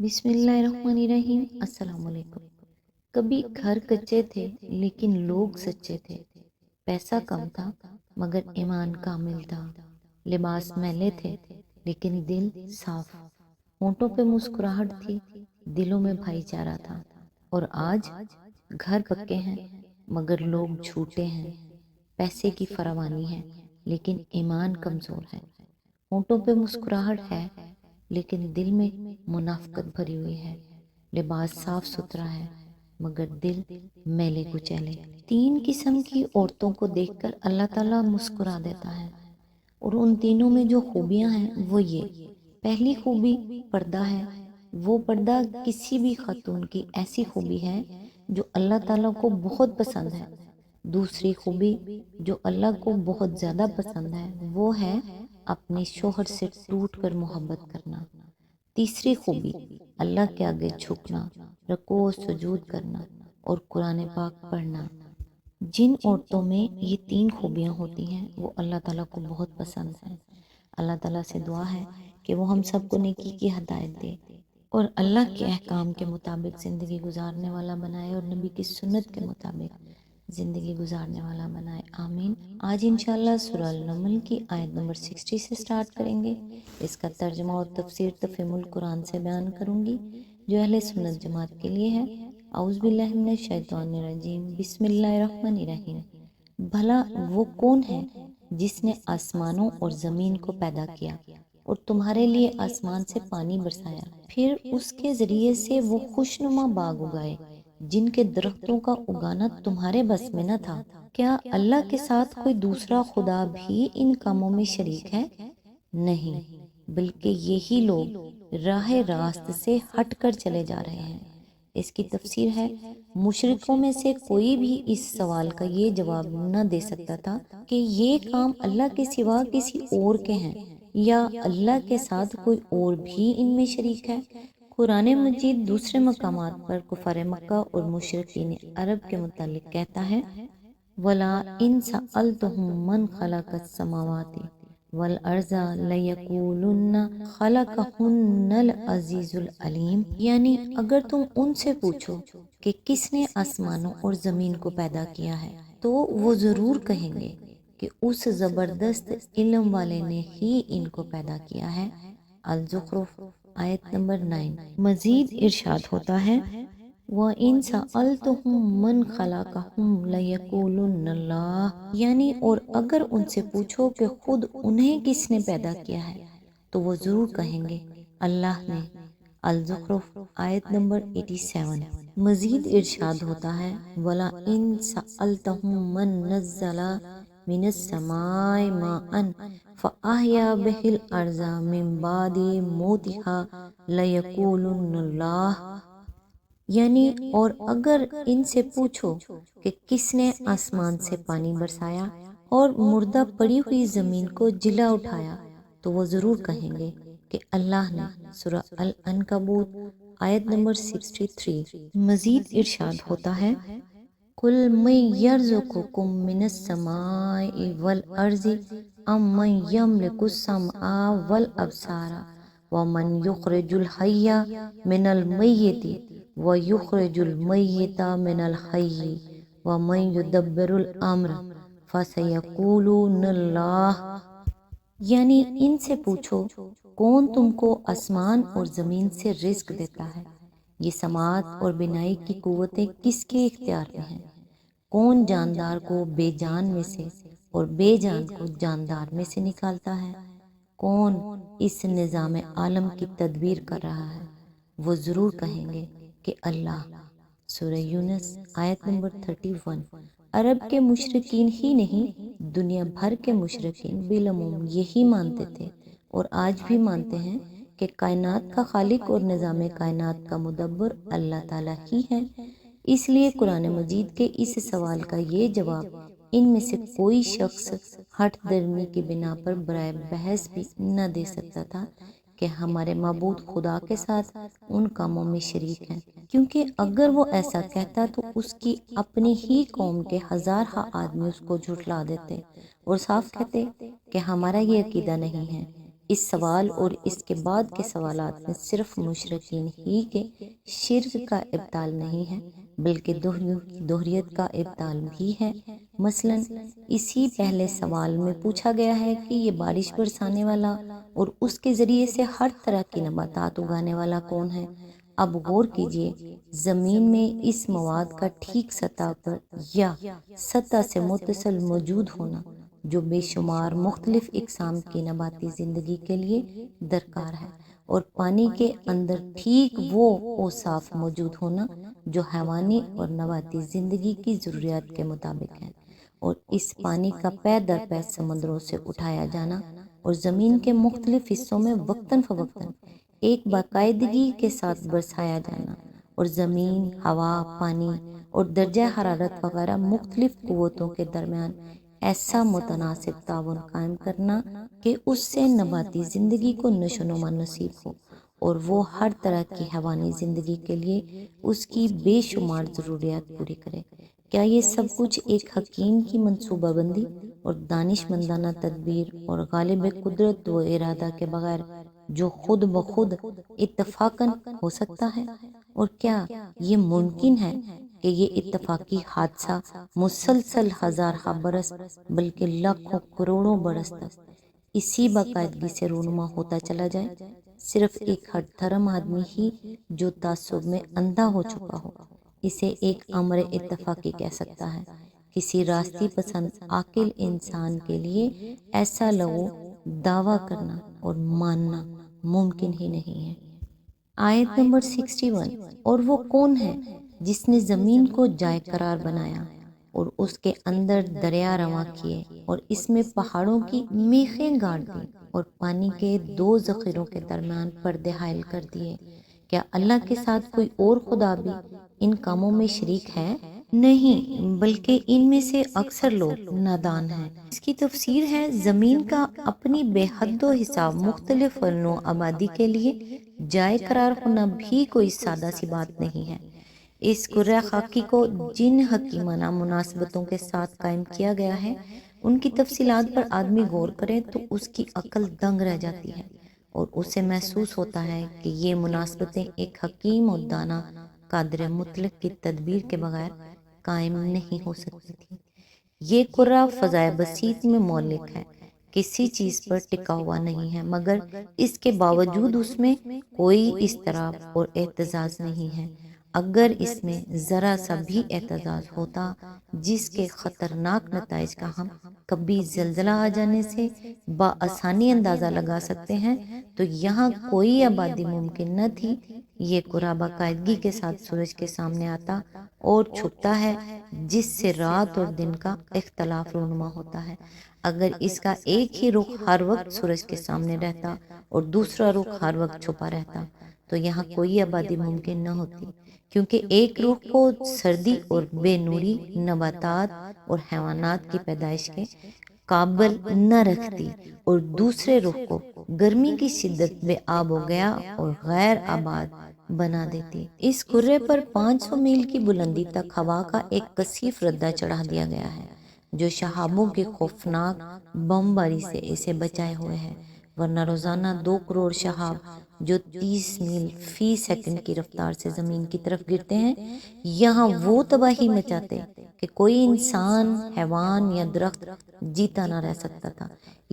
بسم اللہ الرحمن الرحیم۔ السلام علیکم۔ کبھی گھر کچے تھے لیکن لوگ سچے تھے، پیسہ کم تھا مگر ایمان کامل تھا، لباس میلے تھے لیکن دل صاف، ہونٹوں پہ مسکراہٹ تھی، دلوں میں بھائی چارہ تھا۔ اور آج گھر پکے ہیں مگر لوگ جھوٹے ہیں، پیسے کی فراوانی ہے لیکن ایمان کمزور ہے، ہونٹوں پہ مسکراہٹ ہے لیکن دل میں منافقت بھری ہوئی ہے، لباس صاف ستھرا ہے مگر دل میلے کچیلے۔ تین قسم کی عورتوں کو دیکھ کر اللہ تعالیٰ مسکرا دیتا ہے، اور ان تینوں میں جو خوبیاں ہیں وہ یہ: پہلی خوبی پردہ ہے، وہ پردہ کسی بھی خاتون کی ایسی خوبی ہے جو اللہ تعالیٰ کو بہت پسند ہے۔ دوسری خوبی جو اللہ کو بہت زیادہ پسند ہے وہ ہے اپنے شوہر سے ٹوٹ کر محبت کرنا۔ تیسری خوبی اللہ کے آگے جھکنا، رکوع و سجود کرنا اور قرآن پاک پڑھنا۔ جن عورتوں میں یہ تین خوبیاں ہوتی ہیں وہ اللہ تعالیٰ کو بہت پسند ہیں۔ اللہ تعالیٰ سے دعا ہے کہ وہ ہم سب کو نیکی کی ہدایت دے اور اللہ کے احکام کے مطابق زندگی گزارنے والا بنائے، اور نبی کی سنت کے مطابق زندگی گزارنے والا بنائے، آمین۔ آج انشاءاللہ سورہ النمل کی آیت نمبر 60 سے سٹارٹ کریں گے۔ اس کا ترجمہ اور تفسیر تفہیم القرآن سے بیان کروں گی جو اہل سنت جماعت کے لیے ہے۔ اعوذ باللہ من الشیطان الرجیم، بسم اللہ الرحمن الرحیم۔ بھلا وہ کون ہے جس نے آسمانوں اور زمین کو پیدا کیا اور تمہارے لیے آسمان سے پانی برسایا، پھر اس کے ذریعے سے وہ خوشنما باغ اگائے جن کے درختوں کا اگانا تمہارے بس میں نہ تھا۔ کیا اللہ کے ساتھ کوئی دوسرا خدا بھی ان کاموں میں شریک ہے؟ نہیں، بلکہ یہی لوگ راہ راست سے ہٹ کر چلے جا رہے ہیں۔ اس کی تفسیر ہے: مشرکوں میں سے کوئی بھی اس سوال کا یہ جواب نہ دے سکتا تھا کہ یہ کام اللہ کے سوا کسی اور کے ہیں یا اللہ کے ساتھ کوئی اور بھی ان میں شریک ہے۔ قرآن مجید دوسرے مقامات پر کفار مکہ اور مشرکین عرب کے متعلق کہتا ہے: وَلَا إِن سَأَلْتُهُم مَّنْ خَلَقَ السَّمَاوَاتِ وَالْأَرْضَ لَيَقُولُنَّ خَلَقَهُنَّ الْعَزِيزُ الْعَلِيمُ، یعنی اگر تم ان سے پوچھو کہ کس نے آسمانوں اور زمین کو پیدا کیا ہے تو وہ ضرور کہیں گے کہ اس زبردست علم والے نے ہی ان کو پیدا کیا ہے۔ الزخرف آیت نمبر 9۔ مزید ارشاد ہوتا ہے: وَإِن سَأَلْتُهُم مَّنْ خَلَقَهُمْ لَيَقُولُنَّ اللَّهُ، یعنی اور اگر ان سے پوچھو کہ خود انہیں کس نے پیدا کیا ہے تو وہ ضرور کہیں گے اللہ نے۔ الزخرف آیت نمبر 87۔ مزید ارشاد ہوتا ہے: وَلَئِن سَأَلْتَهُم مَّن نَّزَّلَ مِنَ السَّمَاءِ مَاءً فَأَحْيَا بِهِ الْأَرْضَ مِن بَعْدِ مَوْتِهَا لَيَقُولُنَّ اللَّهُ، یعنی اور اگر ان سے پوچھو کہ کس نے آسمان سے پانی برسایا اور مردہ پڑی ہوئی زمین کو جلا اٹھایا تو وہ ضرور کہیں گے کہ اللہ نے۔ سورہ العنکبوت آیت نمبر 63۔ مزید ارشاد ہوتا ہے: قُلْ مَن يَرْزُقُكُم مِّنَ السَّمَاءِ وَالْأَرْضِ أَمَّن يَمْلِكُ السَّمْعَ وَالْأَبْصَارَ وَمَن يُخْرِجُ الْحَيَّ مِنَ الْمَيِّتِ وَيُخْرِجُ الْمَيِّتَ مِنَ الْحَيِّ وَمَن يُدَبِّرُ الْأَمْرَ فَسَيَقُولُونَ اللَّهُ، یعنی ان سے پوچھو کون تم کو آسمان اور زمین سے رزق دیتا ہے، یہ سماعت اور بینائی کی قوتیں کس کے اختیار میں ہیں، کون جاندار کو بے جان میں سے اور بے جان کو جاندار میں سے نکالتا ہے، کون اس نظام عالم کی تدبیر کر رہا ہے، وہ ضرور کہیں گے کہ اللہ۔ سورہ یونس آیت نمبر 31۔ عرب کے مشرکین ہی نہیں، دنیا بھر کے مشرکین بالعموم یہی مانتے تھے اور آج بھی مانتے ہیں کہ کائنات کا خالق اور نظام کائنات کا مدبر اللہ تعالیٰ ہی ہے۔ اس لیے قرآن مجید کے اس سوال کا یہ جواب ان میں سے کوئی شخص ہٹ درمی کی بنا پر برائے بحث بھی نہ دے سکتا تھا کہ ہمارے معبود خدا کے ساتھ ان کاموں میں شریک ہیں، کیونکہ اگر وہ ایسا کہتا تو اس کی اپنی ہی قوم کے ہزارہ آدمی اس کو جھٹلا دیتے اور صاف کہتے کہ ہمارا یہ عقیدہ نہیں ہے۔ اس سوال اور اس کے بعد کے سوالات میں صرف مشرکین ہی کے شرک کا ابطال نہیں ہے بلکہ دوہریت کا ابطال بھی ہے۔ مثلا اسی پہلے سوال میں پوچھا گیا ہے کہ یہ بارش برسانے والا اور اس کے ذریعے سے ہر طرح کی نباتات اگانے والا کون ہے؟ اب غور کیجئے، زمین میں اس مواد کا ٹھیک سطح پر یا سطح سے متصل موجود ہونا جو بے شمار مختلف اقسام کی نباتی زندگی کے لیے درکار ہے، اور پانی کے اندر ٹھیک وہ اوصاف موجود ہونا جو حیوانی اور نباتی زندگی کی ضروریات کے مطابق ہیں، اور اس پانی کا پے در پے سمندروں سے اٹھایا جانا اور زمین کے مختلف حصوں میں وقتاً فوقتاً ایک باقاعدگی کے ساتھ برسایا جانا، اور زمین، ہوا، پانی اور درجہ حرارت وغیرہ مختلف قوتوں کے درمیان ایسا متناسب تعاون قائم کرنا کہ اس سے نباتی زندگی کو نشو و نما نصیب ہو اور وہ ہر طرح کی حیوانی زندگی کے لیے اس کی بے شمار ضروریات پوری کرے۔ کیا یہ سب کچھ ایک حکیم کی منصوبہ بندی اور دانش مندانہ تدبیر اور غالب قدرت و ارادہ کے بغیر جو خود بخود اتفاقاً ہو سکتا ہے؟ اور کیا یہ ممکن ہے کہ یہ اتفاقی حادثہ مسلسل ہزارہ برس بلکہ لاکھوں کروڑوں برس تک اسی باقاعدگی سے رونما ہوتا چلا جائے؟ صرف ایک ہٹ دھرم آدمی ہی جو تعصب میں اندھا ہو چکا ہو اسے ایک امر اتفاقی کہہ سکتا ہے۔ کسی راستی پسند عاقل انسان کے لیے ایسا لغو دعویٰ کرنا اور ماننا ممکن ہی نہیں ہے۔ آیت نمبر 61، اور وہ کون ہے جس نے زمین کو جائے قرار بنایا اور اس کے اندر دریا رواں کیے اور اس میں پہاڑوں کی میخیں گاڑ دیں اور پانی کے دو ذخیروں کے درمیان پردے حائل کر دیے؟ کیا اللہ کے ساتھ کوئی اور خدا بھی ان کاموں میں شریک ہے؟ نہیں، بلکہ ان میں سے اکثر لوگ نادان ہیں۔ اس کی تفسیر ہے، زمین کا اپنی بے حد و حساب مختلف فنو آبادی کے لیے جائے قرار ہونا بھی کوئی سادہ سی بات نہیں ہے۔ اس کرۂ خاکی کو جن حکیمانہ مناسبتوں کے ساتھ قائم کیا گیا ہے ان کی تفصیلات پر آدمی غور کرے تو اس کی عقل دنگ رہ جاتی ہے اور اسے محسوس ہوتا ہے کہ یہ مناسبتیں ایک حکیم اور دانا قادر مطلق کی تدبیر کے بغیر قائم نہیں ہو سکتی تھی۔ یہ کرہ فضائے بسیط میں مولک ہے، کسی چیز پر ٹکا ہوا نہیں ہے، مگر اس کے باوجود اس میں کوئی اضطراب اور اہتزاز نہیں ہے۔ اگر اس میں ذرا سا بھی اہتزاز ہوتا جس کے خطرناک نتائج کا ہم کبھی زلزلہ آ جانے سے بآسانی اندازہ لگا سکتے ہیں تو یہاں کوئی آبادی ممکن نہ تھی۔ یہ کرہ باقاعدگی کے ساتھ سورج کے سامنے آتا اور چھپتا ہے جس سے رات اور دن کا اختلاف رونما ہوتا ہے۔ اگر اس کا ایک ہی رخ ہر وقت سورج کے سامنے رہتا اور دوسرا رخ ہر وقت چھپا رہتا تو یہاں کوئی آبادی ممکن نہ ہوتی، کیونکہ ایک رخ کو سردی اور بے نوری نباتات اور حیوانات کی پیدائش کے قابل نہ رکھتی اور دوسرے رخ کو گرمی کی شدت بے آب و گیا اور غیر آباد بنا دیتی۔ اس کرے پر 500 میل کی بلندی تک ہوا کا ایک کثیف ردہ چڑھا دیا گیا ہے جو شہابوں کی خوفناک بمباری سے اسے بچائے ہوئے ہے، ورنہ روزانہ 2 کروڑ شہاب جو 30 میل فی سیکنڈ کی رفتار سے زمین کی طرف گرتے ہیں یہاں وہ تباہی مچاتے کہ کوئی انسان، حیوان یا درخت جیتا نہ رہ سکتا تھا۔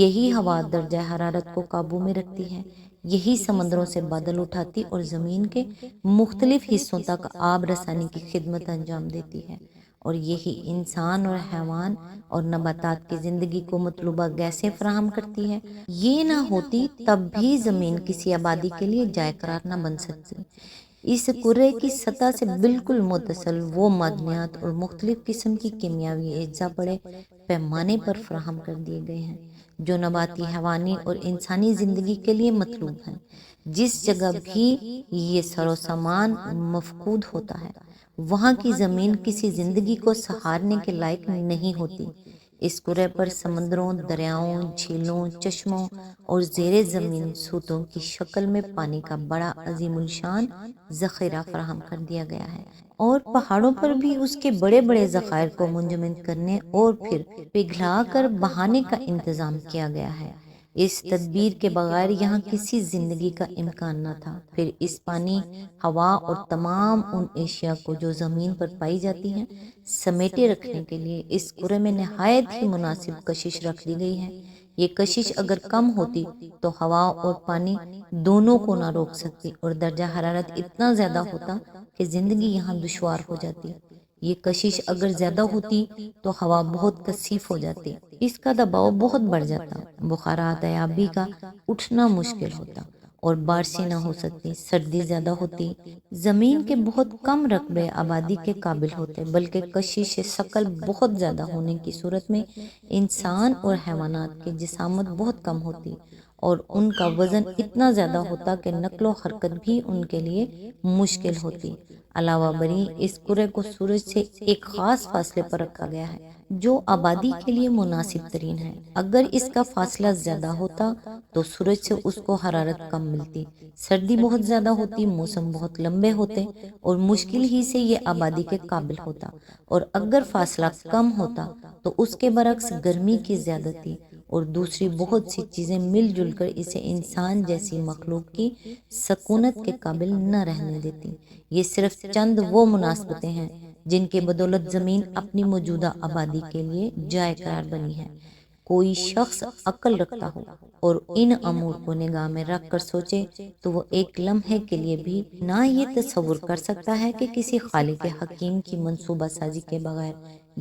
یہی ہوا درجہ حرارت کو قابو میں رکھتی ہے، یہی سمندروں سے بادل اٹھاتی اور زمین کے مختلف حصوں تک آب رسانی کی خدمت انجام دیتی ہے، اور یہی انسان اور حیوان اور نباتات کی زندگی کو مطلوبہ گیسیں فراہم کرتی ہے۔ یہ نہ ہوتی تب بھی زمین کسی آبادی کے لیے جائے قرار نہ بن سکتی۔ اس کرے کی سطح سے بالکل متصل وہ معدنیات اور مختلف قسم کی کیمیاوی اجزاء بڑے پیمانے پر فراہم کر دیے گئے ہیں جو نباتی، حیوانی اور انسانی زندگی کے لیے مطلوب ہیں۔ جس جگہ بھی یہ سر و سامان مفقود ہوتا ہے وہاں کی زمین کسی زندگی کو سہارنے کے لائق نہیں ہوتی۔ اس کرے پر سمندروں، دریاؤں، جھیلوں، چشموں اور زیر زمین سوتوں کی شکل میں پانی کا بڑا عظیم الشان ذخیرہ فراہم کر دیا گیا ہے، اور پہاڑوں پر بھی اس کے بڑے بڑے ذخائر کو منجمد کرنے اور پھر پگھلا کر بہانے کا انتظام کیا گیا ہے۔ اس تدبیر کے بغیر یہاں کسی زندگی کا امکان نہ تھا۔ پھر اس پانی، ہوا اور تمام ان اشیاء کو جو زمین پر پائی جاتی ہیں سمیٹے رکھنے کے لیے اس کرے میں نہایت ہی مناسب کشش رکھ دی گئی ہے۔ یہ کشش اگر کم ہوتی تو ہوا اور پانی دونوں کو نہ روک سکتی اور درجہ حرارت اتنا زیادہ ہوتا کہ زندگی یہاں دشوار ہو جاتی۔ یہ کشش اگر زیادہ ہوتی تو ہوا بہت کثیف ہو جاتی، اس کا دباؤ بہت بڑھ جاتا، بخارات آبی کا اٹھنا مشکل ہوتا اور بارشیں نہ ہو سکتی، سردی زیادہ ہوتی، زمین کے بہت کم رقبے آبادی کے قابل ہوتے، بلکہ کشش ثقل بہت زیادہ ہونے کی صورت میں انسان اور حیوانات کی جسامت بہت کم ہوتی اور ان کا وزن اتنا زیادہ ہوتا کہ نقل و حرکت بھی ان کے لیے مشکل ہوتی۔ علاوہ بری اس کرے کو سورج سے ایک خاص فاصلے پر رکھا گیا ہے جو آبادی کے لیے مناسب ترین ہے۔ اگر اس کا فاصلہ زیادہ ہوتا تو سورج سے اس کو حرارت کم ملتی، سردی بہت زیادہ ہوتی، موسم بہت لمبے ہوتے اور مشکل ہی سے یہ آبادی کے قابل ہوتا، اور اگر فاصلہ کم ہوتا تو اس کے برعکس گرمی کی زیادتی اور دوسری بہت سی چیزیں مل جل کر اسے انسان جیسی مخلوق کی سکونت کے قابل نہ رہنے دیتی۔ یہ صرف چند وہ مناسبتیں ہیں جن کے بدولت زمین اپنی موجودہ آبادی کے لیے جائے قرار بنی ہے۔ کوئی شخص عقل رکھتا ہو اور ان امور کو نگاہ میں رکھ کر سوچے تو وہ ایک لمحے کے لیے بھی نہ یہ تصور کر سکتا ہے کہ کسی خالق حکیم کی منصوبہ سازی کے بغیر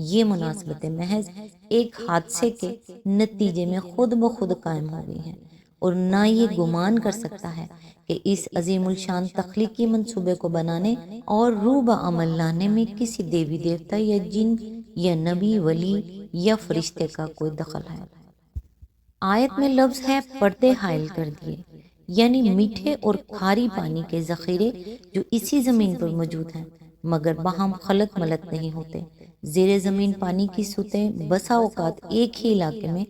یہ مناسبتیں محض ایک حادثے کے نتیجے میں خود بخود قائم ہو گئی ہیں، اور نہ یہ گمان کر سکتا ہے کہ اس عظیم الشان تخلیقی منصوبے کو بنانے اور روح بعمل لانے میں کسی دیوی دیوتا یا جن یا نبی ولی یا فرشتے کا کوئی دخل ہے۔ آیت میں لفظ ہے پردے حائل کر دیے، یعنی میٹھے اور کھاری پانی کے ذخیرے جو اسی زمین پر موجود ہیں مگر باہم خلط ملط نہیں ہوتے۔ زیر زمین پانی کی سطح بسا اوقات ایک ہی علاقے میں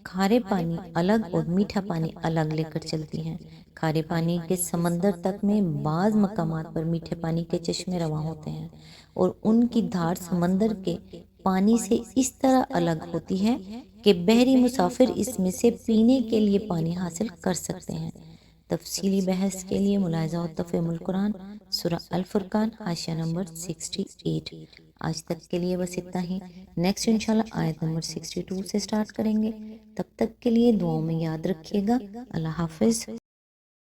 کھارے پانی الگ اور میٹھا پانی الگ لے کر چلتی ہیں۔ کھارے پانی کے سمندر تک میں بعض مقامات پر میٹھے پانی کے چشمے رواں ہوتے ہیں اور ان کی دھار سمندر کے پانی سے اس طرح الگ ہوتی ہے کہ بحری مسافر اس میں سے پینے کے لیے پانی حاصل کر سکتے ہیں۔ تفصیلی بحث کے لیے ملاحظہ و تفہیم القرآن سورہ الفرقان حاشیہ نمبر 68۔ آج تک کے لیے بس اتنا ہی، نیکسٹ انشاءاللہ آیت نمبر 62 سے سٹارٹ کریں گے۔ تب تک کے لیے دعاؤں میں یاد رکھیے گا۔ اللہ حافظ۔